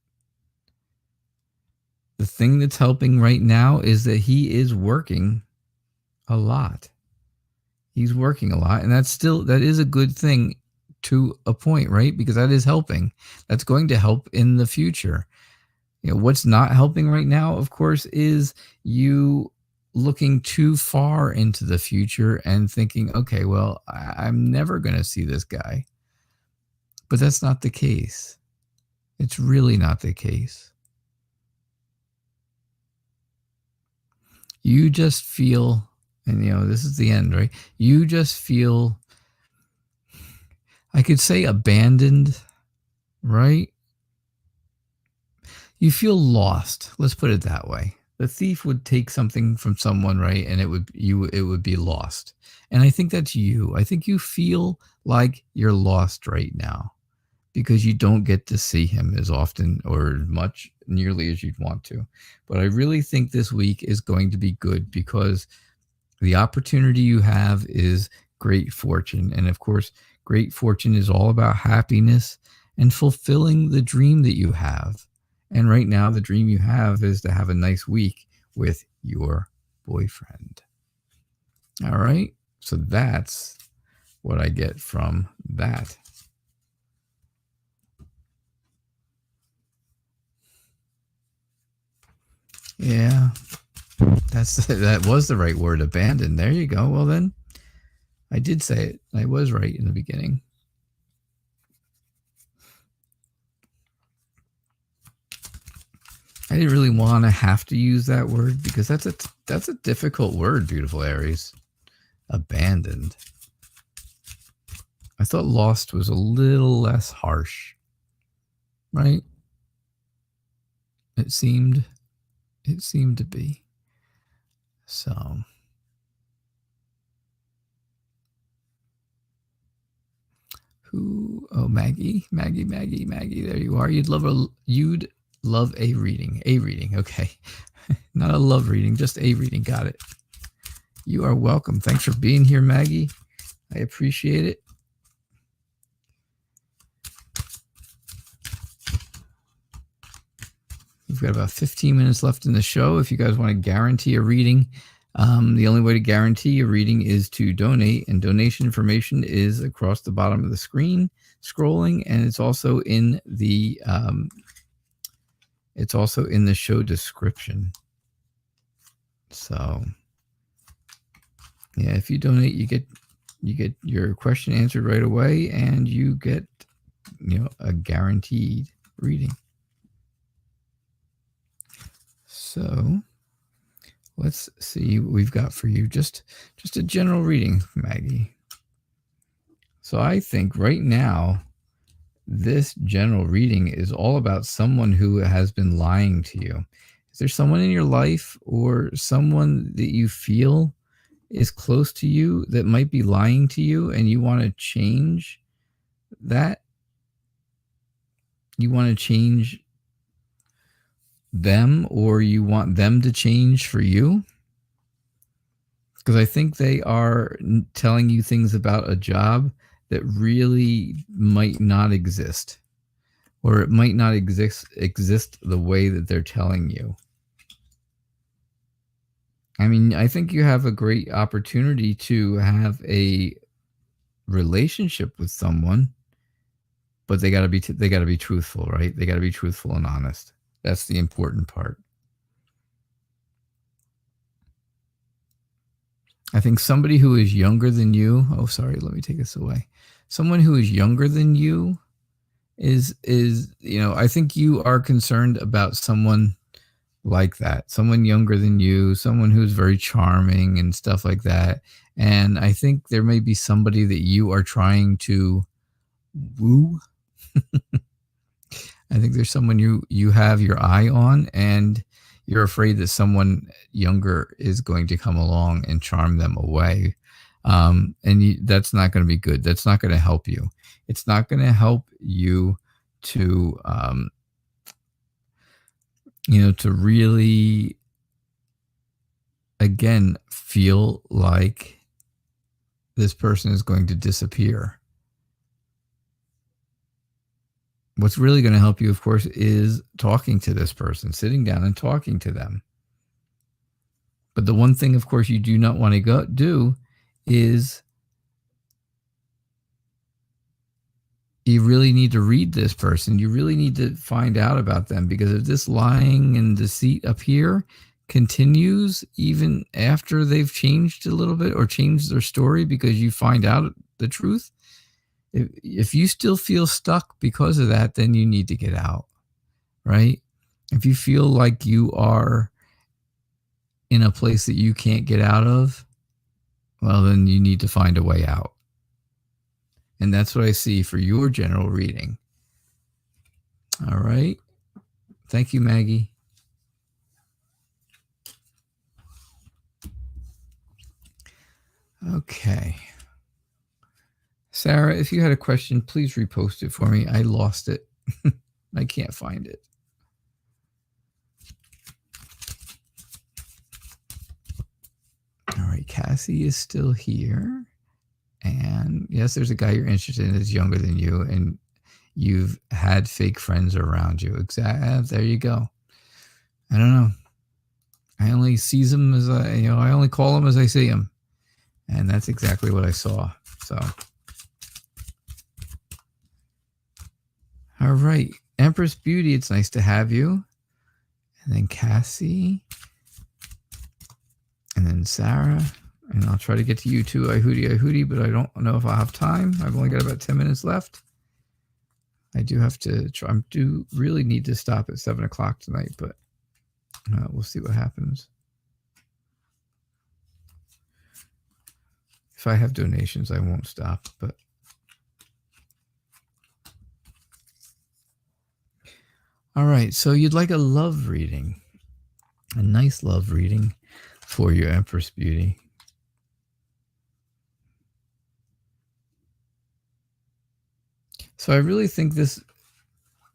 The thing that's helping right now is that he is working a lot. He's working a lot, and that is a good thing to a point, right? Because that is helping. That's going to help in the future. What's not helping right now, of course, is you looking too far into the future and thinking, okay, well, I'm never going to see this guy. But that's not the case. It's really not the case. You just feel, and this is the end, right? You just feel, I could say, abandoned, right? You feel lost. Let's put it that way. The thief would take something from someone, right? And it would be lost. And I think that's you. I think you feel like you're lost right now because you don't get to see him as often or much nearly as you'd want to. But I really think this week is going to be good because the opportunity you have is great fortune. And of course, great fortune is all about happiness and fulfilling the dream that you have. And right now, the dream you have is to have a nice week with your boyfriend. All right. So that's what I get from that. Yeah, that was the right word, abandon. There you go. Well, then I did say it. I was right in the beginning. I didn't really want to have to use that word because that's a difficult word, beautiful Aries. Abandoned. I thought lost was a little less harsh, right? It seemed to be. So Maggie, there you are. You'd love a reading. Okay. Not a love reading, just a reading. Got it. You are welcome. Thanks for being here, Maggie. I appreciate it. We've got about 15 minutes left in the show. If you guys want to guarantee a reading, The only way to guarantee a reading is to donate, and donation information is across the bottom of the screen, scrolling, and it's also in the show description. So, yeah, if you donate, you get your question answered right away, and you get a guaranteed reading. So let's see what we've got for you. Just a general reading, Maggie. So I think right now, this general reading is all about someone who has been lying to you. Is there someone in your life or someone that you feel is close to you that might be lying to you, and you want to change that? You want to change them, or you want them to change for you? Because I think they are telling you things about a job that really might not exist, or it might not exist the way that they're telling you. I mean, I think you have a great opportunity to have a relationship with someone, but they got to be truthful, right? They got to be truthful and honest. That's the important part. I think somebody who is younger than you, let me take this away. Someone who is younger than you is I think you are concerned about someone like that, someone younger than you, someone who's very charming and stuff like that. And I think there may be somebody that you are trying to woo. I think there's someone you have your eye on, and you're afraid that someone younger is going to come along and charm them away. That's not going to be good. That's not going to help you. It's not going to help you to, to really, again, feel like this person is going to disappear. What's really going to help you, of course, is talking to this person, sitting down and talking to them. But the one thing, of course, you do not want to do is you really need to read this person. You really need to find out about them, because if this lying and deceit up here continues even after they've changed a little bit or changed their story because you find out the truth, if you still feel stuck because of that, then you need to get out, right? If you feel like you are in a place that you can't get out of, well, then you need to find a way out. And that's what I see for your general reading. All right. Thank you, Maggie. Okay. Sarah, if you had a question, please repost it for me. I lost it. I can't find it. All right. Cassie is still here. And yes, there's a guy you're interested in that's younger than you, and you've had fake friends around you. Exactly. There you go. I don't know. I only sees them as I only call them as I see them. And that's exactly what I saw. So, all right. Empress Beauty, it's nice to have you. And then Cassie. And then Sarah. And I'll try to get to you too, Ihootie, but I don't know if I'll have time. I've only got about 10 minutes left. I do have to try. I do really need to stop at 7 o'clock tonight, but we'll see what happens. If I have donations, I won't stop, but all right. So you'd like a love reading, a nice love reading for your Empress Beauty. So I really think this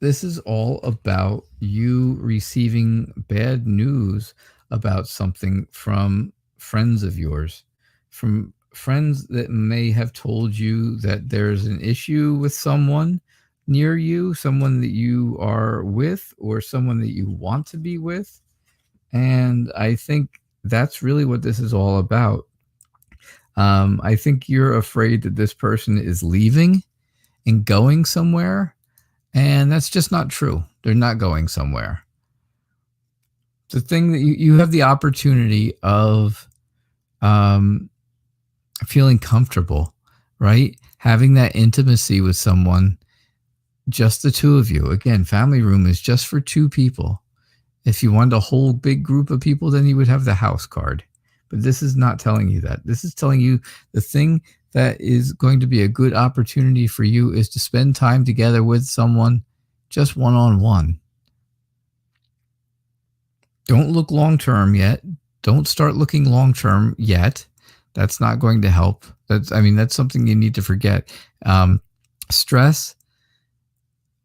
is all about you receiving bad news about something from friends of yours, from friends that may have told you that there's an issue with someone near you, someone that you are with, or someone that you want to be with. And I think that's really what this is all about. I think you're afraid that this person is leaving and going somewhere, and that's just not true. They're not going somewhere. The thing that you have the opportunity of feeling comfortable, right? Having that intimacy with someone, just the two of you. Again, family room is just for two people. If you wanted a whole big group of people, then you would have the house card. But this is not telling you that. This is telling you the thing that is going to be a good opportunity for you is to spend time together with someone, just one-on-one. Don't look long-term yet. Don't start looking long-term yet. That's not going to help. That's something you need to forget. Stress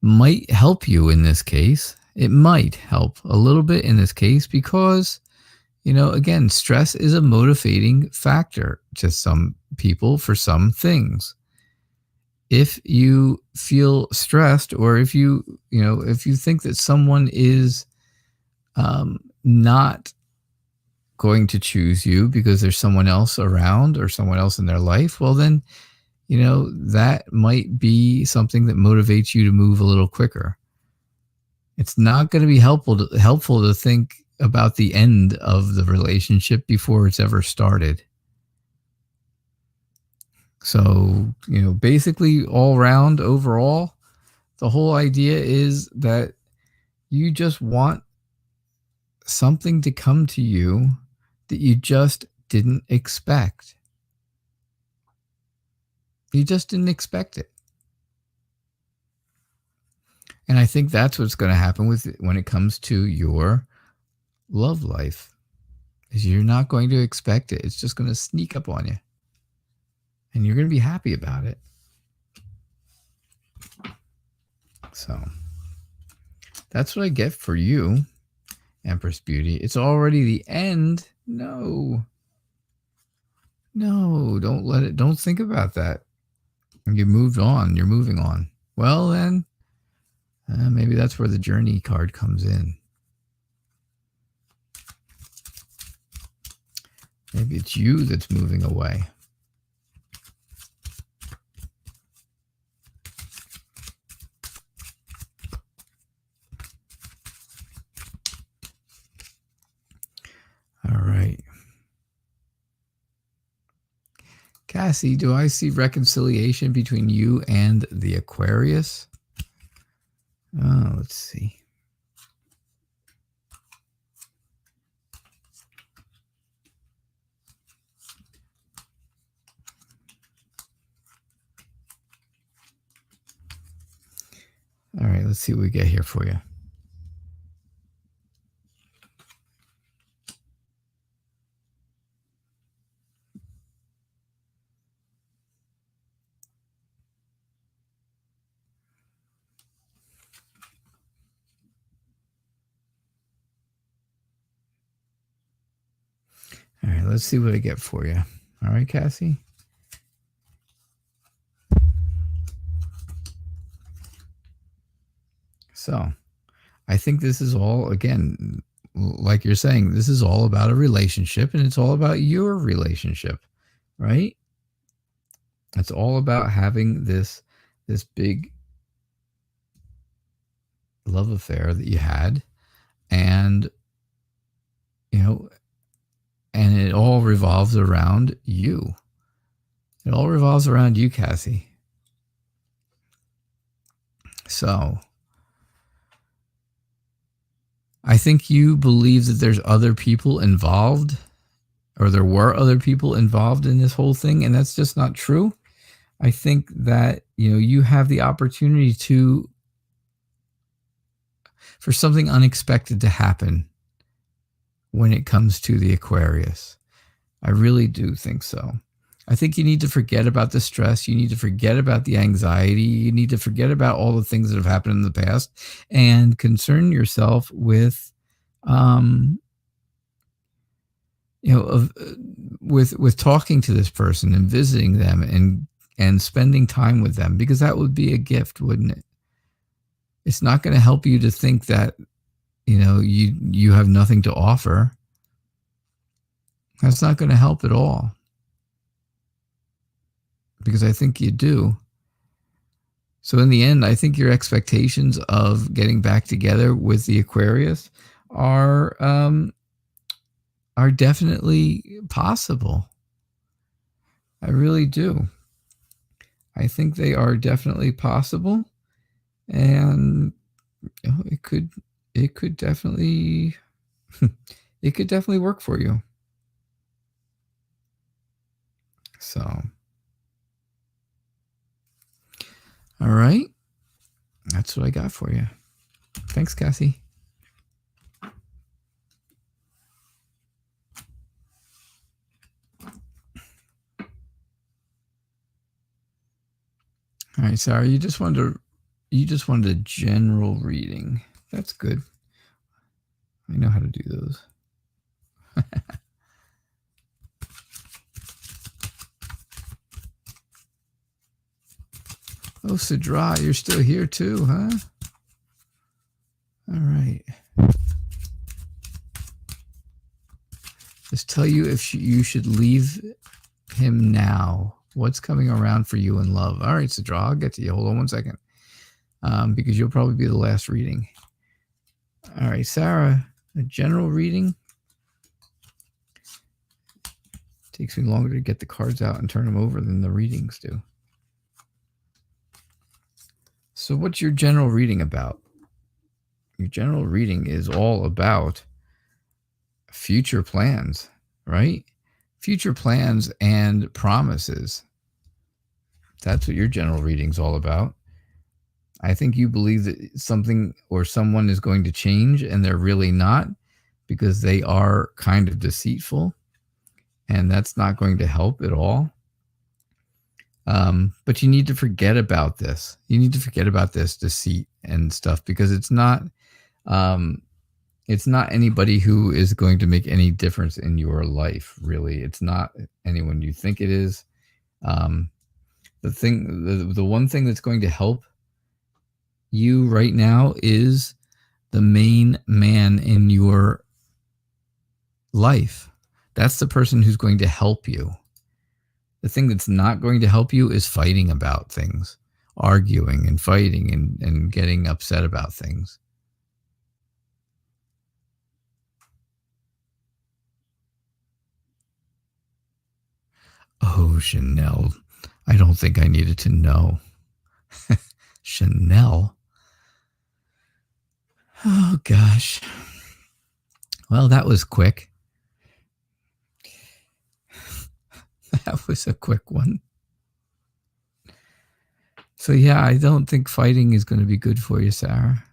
might help you in this case. It might help a little bit in this case because, again, stress is a motivating factor to some people for some things. If you feel stressed, or if you think that someone is not going to choose you because there's someone else around or someone else in their life, well then, that might be something that motivates you to move a little quicker. It's not going to be helpful to think about the end of the relationship before it's ever started. So, basically all around, overall, the whole idea is that you just want something to come to you that you just didn't expect. You just didn't expect it. And I think that's what's going to happen when it comes to your love life, is you're not going to expect it. It's just going to sneak up on you. And you're going to be happy about it. So that's what I get for you, Empress Beauty. It's already the end. No, don't think about that. You moved on. You're moving on. Well, then, maybe that's where the Journey card comes in. Maybe it's you that's moving away. All right. Cassie, do I see reconciliation between you and the Aquarius? Oh, let's see. All right, let's see what we get here for you. All right, let's see what I get for you. All right, Cassie? So, I think this is all, again, like you're saying, this is all about a relationship, and it's all about your relationship, right? It's all about having this big love affair that you had, and and it all revolves around you. It all revolves around you, Cassie. So I think you believe that there's other people involved, or there were other people involved in this whole thing, and that's just not true. I think that, you have the opportunity for something unexpected to happen when it comes to the Aquarius. I really do think so. I think you need to forget about the stress. You need to forget about the anxiety. You need to forget about all the things that have happened in the past and concern yourself with, with talking to this person and visiting them and spending time with them, because that would be a gift, wouldn't it? It's not going to help you to think that, you have nothing to offer. That's not going to help at all. Because I think you do. So in the end, I think your expectations of getting back together with the Aquarius are definitely possible. I really do. I think they are definitely possible, and it could definitely it could definitely work for you. So, all right, that's what I got for you. Thanks, Cassie. All right, Sarah, you just wanted a general reading. That's good. I know how to do those. Oh, Sidra, you're still here too, huh? All right. Just tell you if you should leave him now. What's coming around for you in love? All right, Sidra, I'll get to you. Hold on one second. Because you'll probably be the last reading. All right, Sarah, a general reading. Takes me longer to get the cards out and turn them over than the readings do. So what's your general reading about? Your general reading is all about future plans, right? Future plans and promises. That's what your general reading's all about. I think you believe that something or someone is going to change, and they're really not, because they are kind of deceitful, and that's not going to help at all. But you need to forget about this. You need to forget about this deceit and stuff, because it's not anybody who is going to make any difference in your life, really. It's not anyone you think it is. The one thing that's going to help you right now is the main man in your life. That's the person who's going to help you. The thing that's not going to help you is fighting about things, arguing and fighting and getting upset about things. Oh, Chanel. I don't think I needed to know. Chanel? Oh, gosh. Well, that was quick. That was a quick one. So, yeah, I don't think fighting is going to be good for you, Sarah.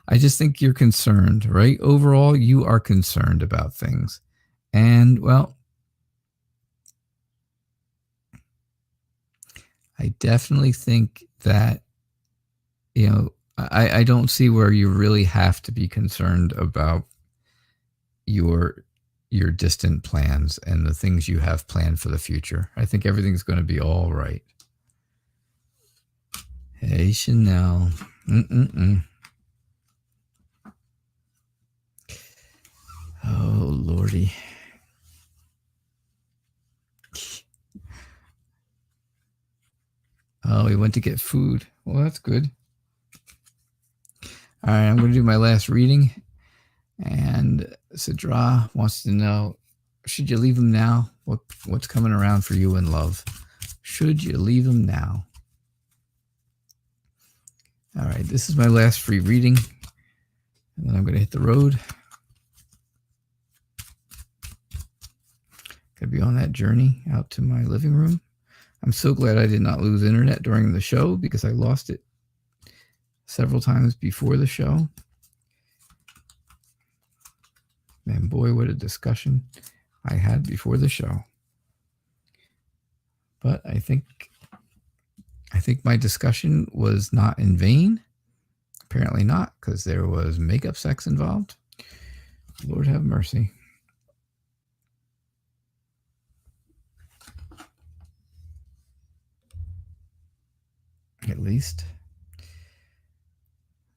I just think you're concerned, right? Overall, you are concerned about things. And, well, I definitely think that, I don't see where you really have to be concerned about your distant plans and the things you have planned for the future. I think everything's going to be all right. Hey, Chanel. Oh, Lordy. Oh, he went to get food. Well, that's good. All right, I'm going to do my last reading. And Sidra wants to know, should you leave him now? What's coming around for you in love? Should you leave him now? All right, this is my last free reading. And then I'm going to hit the road. Going to be on that journey out to my living room. I'm so glad I did not lose internet during the show, because I lost it several times before the show. And boy, what a discussion I had before the show. But I think my discussion was not in vain. Apparently not, because there was makeup sex involved. Lord have mercy. At least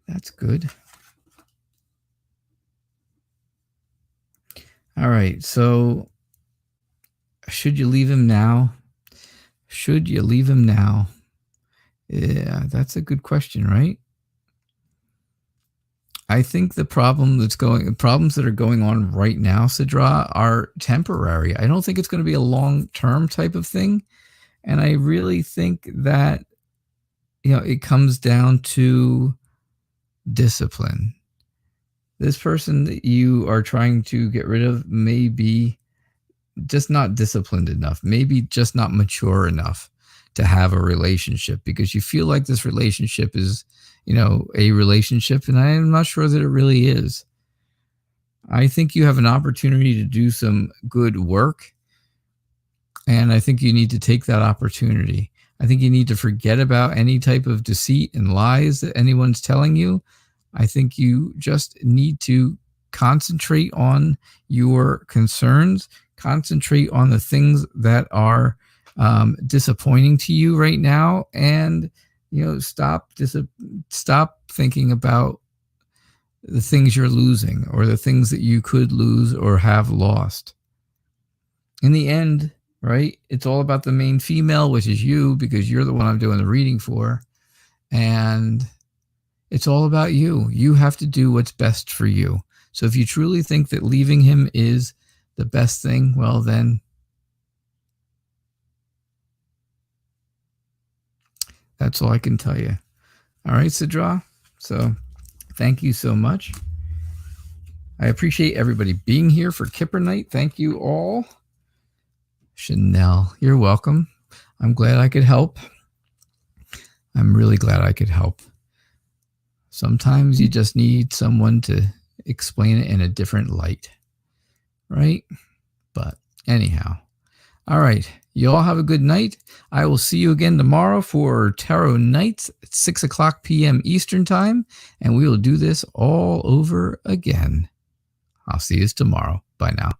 that's good. All right. right. So should you leave him now? Should you leave him now? Yeah, that's a good question, right? I think the problems that are going on right now, Sidra, are temporary. I don't think it's going to be a long-term type of thing. And I really think that, it comes down to discipline. This person that you are trying to get rid of may be just not disciplined enough, maybe just not mature enough to have a relationship, because you feel like this relationship is, a relationship, and I am not sure that it really is. I think you have an opportunity to do some good work, and I think you need to take that opportunity. I think you need to forget about any type of deceit and lies that anyone's telling you. I think you just need to concentrate on your concerns, concentrate on the things that are disappointing to you right now, and stop thinking about the things you're losing or the things that you could lose or have lost. In the end, right, it's all about the main female, which is you, because you're the one I'm doing the reading for. And it's all about you. You have to do what's best for you. So if you truly think that leaving him is the best thing, well, then that's all I can tell you. All right, Sidra. So thank you so much. I appreciate everybody being here for Kipper Night. Thank you all. Chanel, you're welcome. I'm glad I could help. I'm really glad I could help. Sometimes you just need someone to explain it in a different light, right? But anyhow, all right. You all have a good night. I will see you again tomorrow for Tarot Nights at 6 o'clock p.m. Eastern Time, and we will do this all over again. I'll see you tomorrow. Bye now.